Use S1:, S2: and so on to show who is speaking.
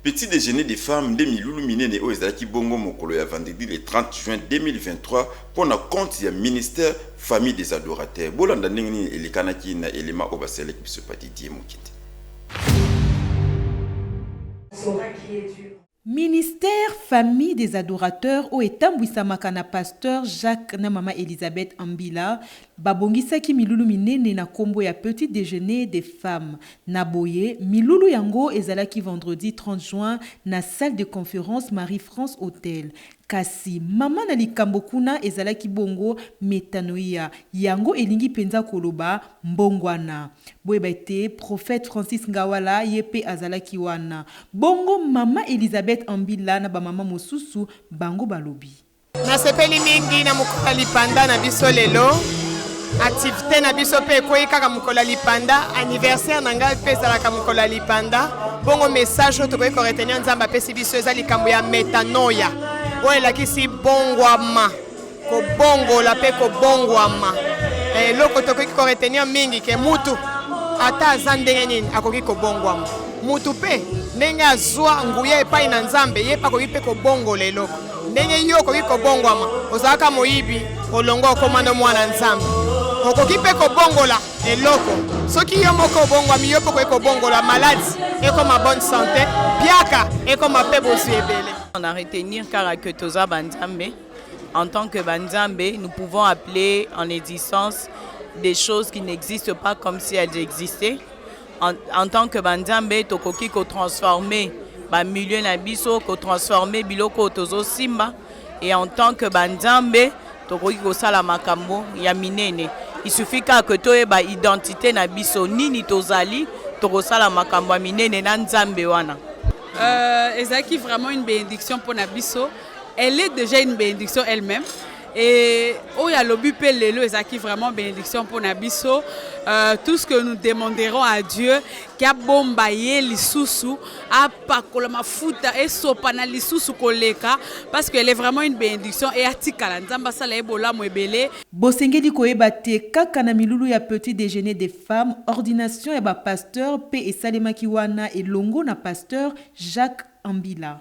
S1: Petit déjeuner des femmes de Milulu Minene au Ezaki Bongo Mokolo ya vendredi le 30 juin 2023 pour na compte ya ministère famille des adorateurs. Bolanda ndengini elikanaki na elema obasele kibiso patiti mokiti.
S2: Ministère famille des adorateurs au etambwisamaka na pasteur Jacques na mama Elisabeth Ambila babongisaki milulu minene na kombo ya petit déjeuner des femmes na boye milulu yango ezalaki vendredi 30 juin na salle de conférence Marie-France Hôtel. Kasi mama na likambo kuna ezalaki bongo metanoia yango elingi penza koloba mbongwana boye baite prophète Francis Ngawala yepe azalaki wana bongo mama Elisabeth Ambila na ba mama mosusu bango balobi
S3: na sepeli mingi na mukola lipanda na biso lelo activité na biso pe ko kaka mukola lipanda anniversaire na ngai pe ezalaka mukola lipanda bongo message to ko retenir nzamba pesi biso eza likambo ya metanoia oyo elakisi bongwama kobongola mpe kobongwama eloko tokoki koretenir mingi ke mutu ata aza ndenge nini akoki kobongwama mutu mpe ndenge azwa nguya epai na nzambe ye mpe akoki mpe kobongola eloko ndenge yo okoki kobongwama ozalaka moyibi olongo okomanda mwana nzambe okoki mpe kobongola eloko soki yo moko obongwami yo mpe okoki kobongola maladi ekoma bonne santé biaka ekoma mpe bozwi ebele.
S4: On a retenir car que Toza Banzambe, en tant que Banzambe, nous pouvons appeler en existence des choses qui n'existent pas comme si elles existaient. En tant que Banzambe, tokoki ko transformer ba milieu na biso, ko transformer biloko tozo simba. Et en tant que Banzambe, tokoki ko sala makambo ya minene. Il suffit que toye ba identité na biso nini tozali, toko sala makambo ya minene na Nzambe wana.
S5: Ezaki vraiment une bénédiction pour Nabiso. Elle est déjà une bénédiction elle-même. Et Oya Lobi Pelelo Ezaki vraiment bénédiction pour Nabiso. Tout ce que nous demanderons à Dieu, qu'il bombaye lisusu, a pakola mafuta et sopana lisusu koleka, parce qu'elle est vraiment une bénédiction. Et atikala nzamba sala ebola mwebele.
S2: Bosengeli koyeba te kaka na milulu ya petit déjeuner des femmes, ordination ya ba pasteur P et Salema Kiwana et longo na pasteur Jacques Ambila.